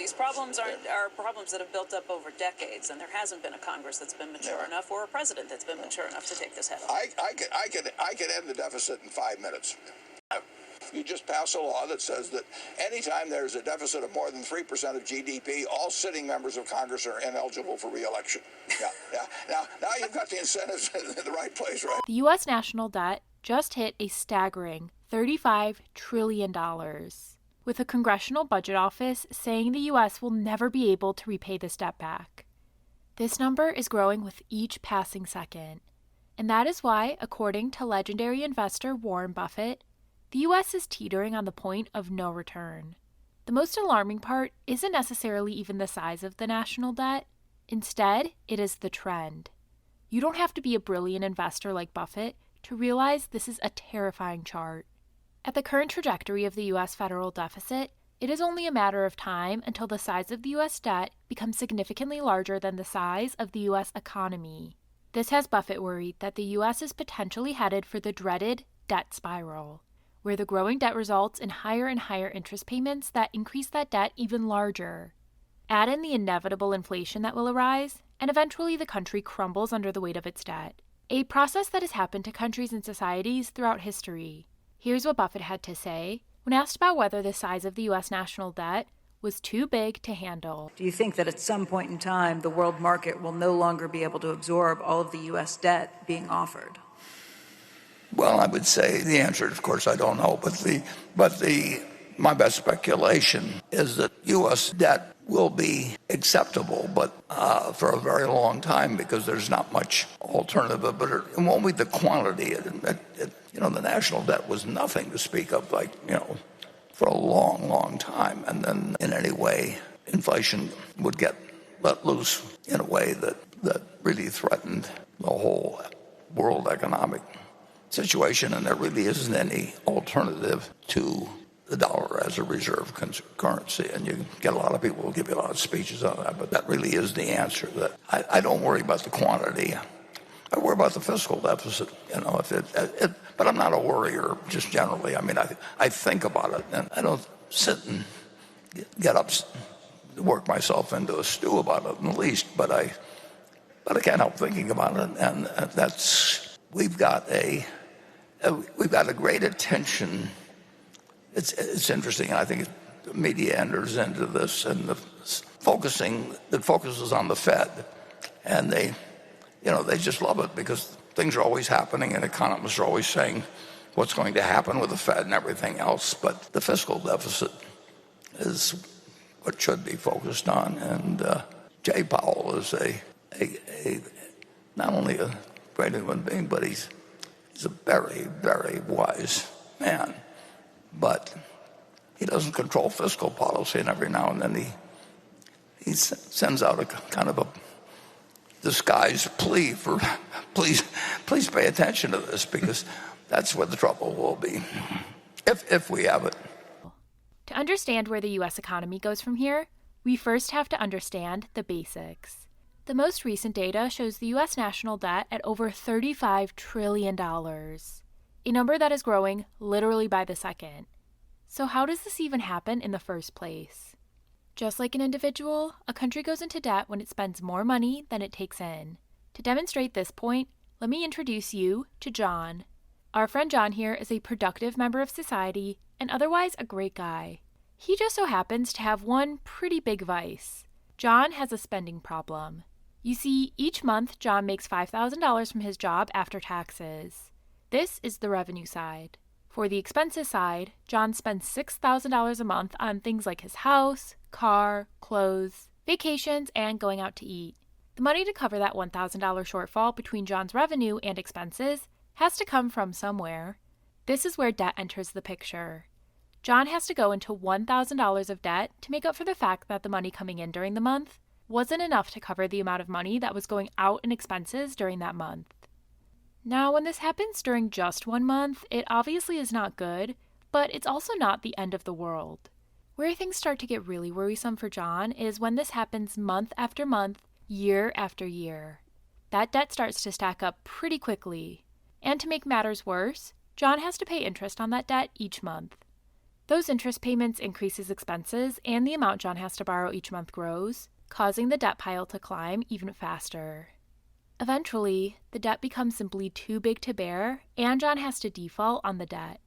These problems are problems that have built up over decades, and there hasn't been a Congress that's been mature enough or a president that's been mature enough to take this head on. I could end the deficit in 5 minutes. You just pass a law that says that anytime there's a deficit of more than 3% of GDP, all sitting members of Congress are ineligible for re-election. Now you've got the incentives in the right place, right? The U.S. national debt just hit a staggering $35 trillion, with the Congressional Budget Office saying the U.S. will never be able to repay this debt back. This number is growing with each passing second, and that is why, according to legendary investor Warren Buffett, the U.S. is teetering on the point of no return. The most alarming part isn't necessarily even the size of the national debt. Instead, it is the trend. You don't have to be a brilliant investor like Buffett to realize this is a terrifying chart. At the current trajectory of the U.S. federal deficit, it is only a matter of time until the size of the U.S. debt becomes significantly larger than the size of the U.S. economy. This has Buffett worried that the U.S. is potentially headed for the dreaded debt spiral, where the growing debt results in higher and higher interest payments that increase that debt even larger. Add in the inevitable inflation that will arise, and eventually the country crumbles under the weight of its debt, a process that has happened to countries and societies throughout history. Here's what Buffett had to say when asked about whether the size of the U.S. national debt was too big to handle. Do you think that at some point in time the world market will no longer be able to absorb all of the U.S. debt being offered? Well, I would say the answer, of course, I don't know, but my best speculation is that U.S. debt will be acceptable, but for a very long time, because there's not much alternative. But it won't be the quantity. The national debt was nothing to speak of, for a long, long time. And then, in any way, inflation would get let loose in a way that really threatened the whole world economic situation, and there really isn't any alternative to the dollar as a reserve currency. And you get a lot of people who will give you a lot of speeches on that, but that really is the answer. That I don't worry about the quantity. I worry about the fiscal deficit, but I'm not a worrier just generally. I mean, I think about it, and I don't sit and get up, work myself into a stew about it in the least, but I can't help thinking about it, and we've got a great attention. It's interesting, and I think the media enters into this, and the focuses on the Fed, and they just love it because things are always happening, and economists are always saying what's going to happen with the Fed and everything else. But the fiscal deficit is what should be focused on, and Jay Powell is not only a great human being, but he's a very, very wise man. But he doesn't control fiscal policy, and every now and then he sends out a kind of a disguised plea for please pay attention to this, because that's where the trouble will be if we have it. To understand where the U.S. economy goes from here, we first have to understand the basics. The most recent data shows the U.S. national debt at over $35 trillion, a number that is growing literally by the second. So how does this even happen in the first place? Just like an individual, a country goes into debt when it spends more money than it takes in. To demonstrate this point, let me introduce you to John. Our friend John here is a productive member of society and otherwise a great guy. He just so happens to have one pretty big vice. John has a spending problem. You see, each month John makes $5,000 from his job after taxes. This is the revenue side. For the expenses side, John spends $6,000 a month on things like his house, car, clothes, vacations, and going out to eat. The money to cover that $1,000 shortfall between John's revenue and expenses has to come from somewhere. This is where debt enters the picture. John has to go into $1,000 of debt to make up for the fact that the money coming in during the month wasn't enough to cover the amount of money that was going out in expenses during that month. Now, when this happens during just 1 month, it obviously is not good, but it's also not the end of the world. Where things start to get really worrisome for John is when this happens month after month, year after year. That debt starts to stack up pretty quickly. And to make matters worse, John has to pay interest on that debt each month. Those interest payments increase his expenses, and the amount John has to borrow each month grows, causing the debt pile to climb even faster. Eventually, the debt becomes simply too big to bear, and John has to default on the debt.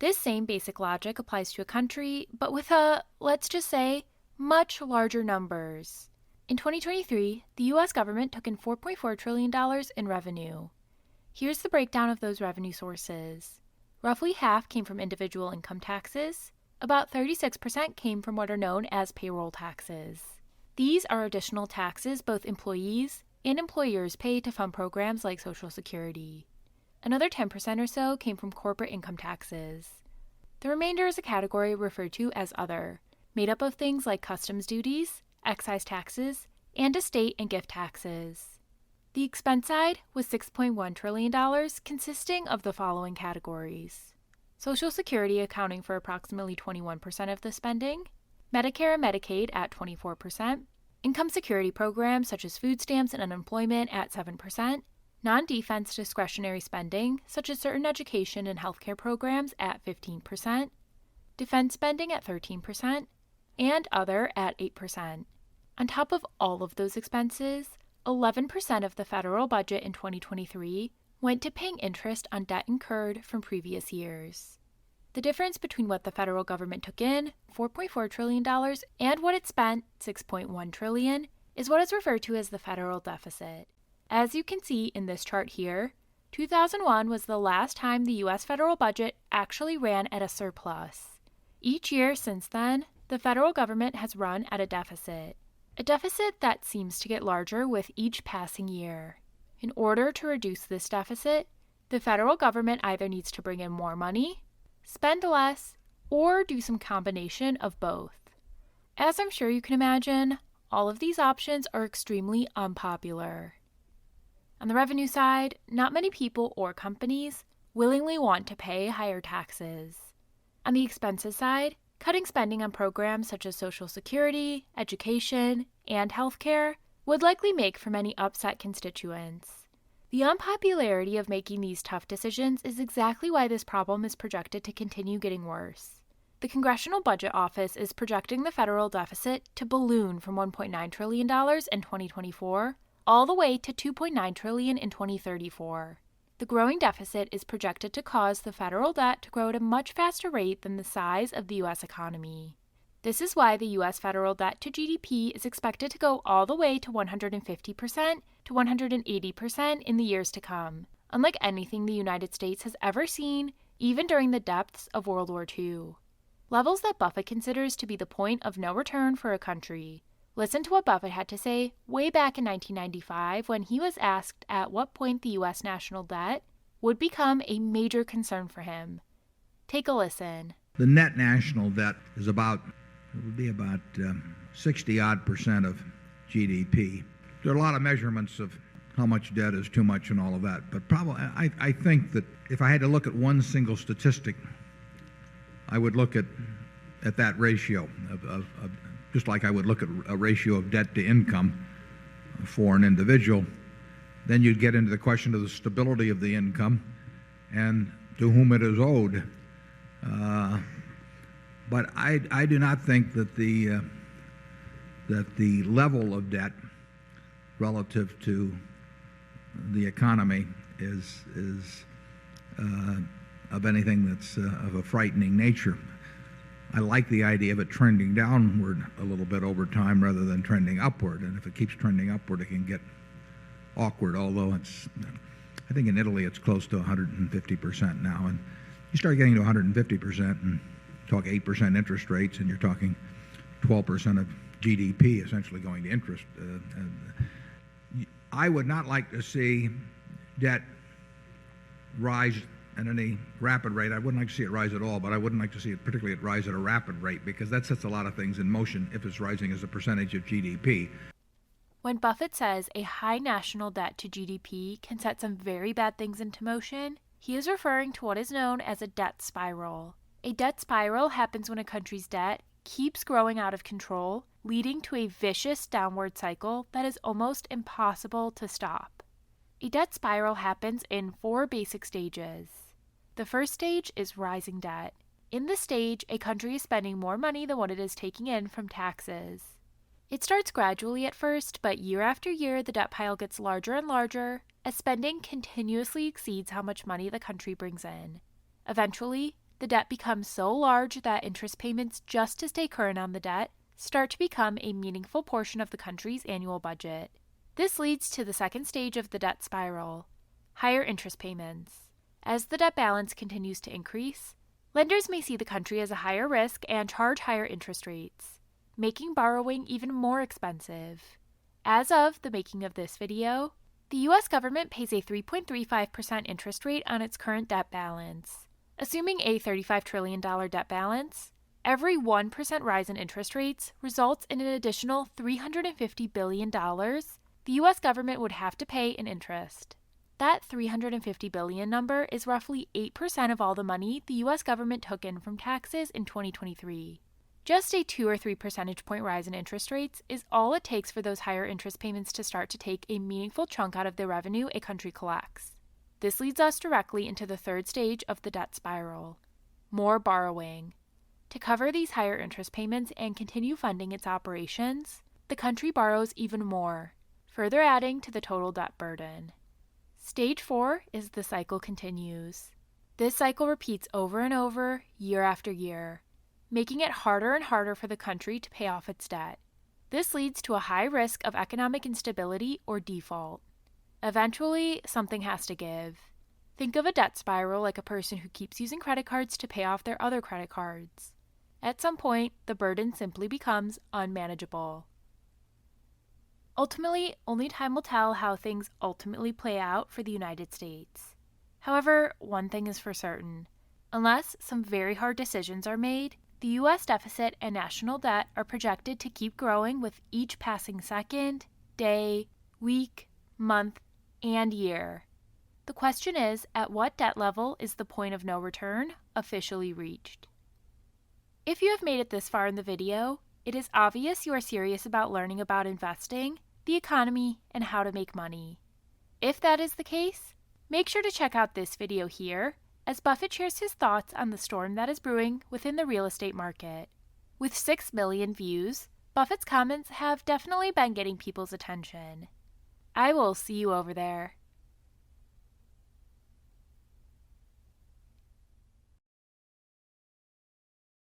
This same basic logic applies to a country, but with let's just say, much larger numbers. In 2023, the U.S. government took in $4.4 trillion in revenue. Here's the breakdown of those revenue sources. Roughly half came from individual income taxes. About 36% came from what are known as payroll taxes. These are additional taxes both employees and employers pay to fund programs like Social Security. Another 10% or so came from corporate income taxes. The remainder is a category referred to as other, made up of things like customs duties, excise taxes, and estate and gift taxes. The expense side was $6.1 trillion, consisting of the following categories: Social Security accounting for approximately 21% of the spending, Medicare and Medicaid at 24%, income security programs such as food stamps and unemployment at 7%, non-defense discretionary spending such as certain education and healthcare programs at 15%, defense spending at 13%, and other at 8%. On top of all of those expenses, 11% of the federal budget in 2023 went to paying interest on debt incurred from previous years. The difference between what the federal government took in, $4.4 trillion, and what it spent, $6.1 trillion, is what is referred to as the federal deficit. As you can see in this chart here, 2001 was the last time the U.S. federal budget actually ran at a surplus. Each year since then, the federal government has run at a deficit that seems to get larger with each passing year. In order to reduce this deficit, the federal government either needs to bring in more money, spend less, or do some combination of both. As I'm sure you can imagine, all of these options are extremely unpopular. On the revenue side, not many people or companies willingly want to pay higher taxes. On the expenses side, cutting spending on programs such as Social Security, education, and healthcare would likely make for many upset constituents. The unpopularity of making these tough decisions is exactly why this problem is projected to continue getting worse. The Congressional Budget Office is projecting the federal deficit to balloon from $1.9 trillion in 2024 all the way to $2.9 trillion in 2034. The growing deficit is projected to cause the federal debt to grow at a much faster rate than the size of the U.S. economy. This is why the U.S. federal debt to GDP is expected to go all the way to 150% to 180% in the years to come, unlike anything the United States has ever seen, even during the depths of World War II. Levels that Buffett considers to be the point of no return for a country. Listen to what Buffett had to say way back in 1995 when he was asked at what point the U.S. national debt would become a major concern for him. Take a listen. The net national debt is it would be about 60-odd% of GDP. There are a lot of measurements of how much debt is too much and all of that, but probably I think that if I had to look at one single statistic, I would look at that ratio of just like I would look at a ratio of debt to income for an individual. Then you'd get into the question of the stability of the income and to whom it is owed. But I do not think that the level of debt relative to the economy is of anything that's of a frightening nature. I like the idea of it trending downward a little bit over time rather than trending upward. And if it keeps trending upward, it can get awkward, although I think in Italy it's close to 150% now. And you start getting to 150% and talk 8% interest rates, and you're talking 12% of GDP essentially going to interest. I would not like to see debt rise at any rapid rate. I wouldn't like to see it rise at all, but I wouldn't like to see it particularly rise at a rapid rate because that sets a lot of things in motion if it's rising as a percentage of GDP. When Buffett says a high national debt to GDP can set some very bad things into motion, he is referring to what is known as a debt spiral. A debt spiral happens when a country's debt keeps growing out of control, leading to a vicious downward cycle that is almost impossible to stop. A debt spiral happens in 4 basic stages. The first stage is rising debt. in this stage, a country is spending more money than what it is taking in from taxes. It starts gradually at first, but year after year, the debt pile gets larger and larger as spending continuously exceeds how much money the country brings in. Eventually, the debt becomes so large that interest payments just to stay current on the debt start to become a meaningful portion of the country's annual budget. This leads to the second stage of the debt spiral, higher interest payments. As the debt balance continues to increase, lenders may see the country as a higher risk and charge higher interest rates, making borrowing even more expensive. As of the making of this video, the U.S. government pays a 3.35% interest rate on its current debt balance. Assuming a $35 trillion debt balance, every 1% rise in interest rates results in an additional $350 billion the U.S. government would have to pay in interest. That $350 billion number is roughly 8% of all the money the U.S. government took in from taxes in 2023. Just a 2 or 3 percentage point rise in interest rates is all it takes for those higher interest payments to start to take a meaningful chunk out of the revenue a country collects. This leads us directly into the third stage of the debt spiral, more borrowing. To cover these higher interest payments and continue funding its operations, the country borrows even more, further adding to the total debt burden. Stage 4 is the cycle continues. This cycle repeats over and over, year after year, making it harder and harder for the country to pay off its debt. This leads to a high risk of economic instability or default. Eventually, something has to give. Think of a debt spiral like a person who keeps using credit cards to pay off their other credit cards. At some point, the burden simply becomes unmanageable. Ultimately, only time will tell how things ultimately play out for the United States. However, one thing is for certain. Unless some very hard decisions are made, the U.S. deficit and national debt are projected to keep growing with each passing second, day, week, month, and year. The question is, at what debt level is the point of no return officially reached? If you have made it this far in the video, it is obvious you are serious about learning about investing, the economy, and how to make money. If that is the case, make sure to check out this video here, as Buffett shares his thoughts on the storm that is brewing within the real estate market. With 6 million views, Buffett's comments have definitely been getting people's attention. I will see you over there.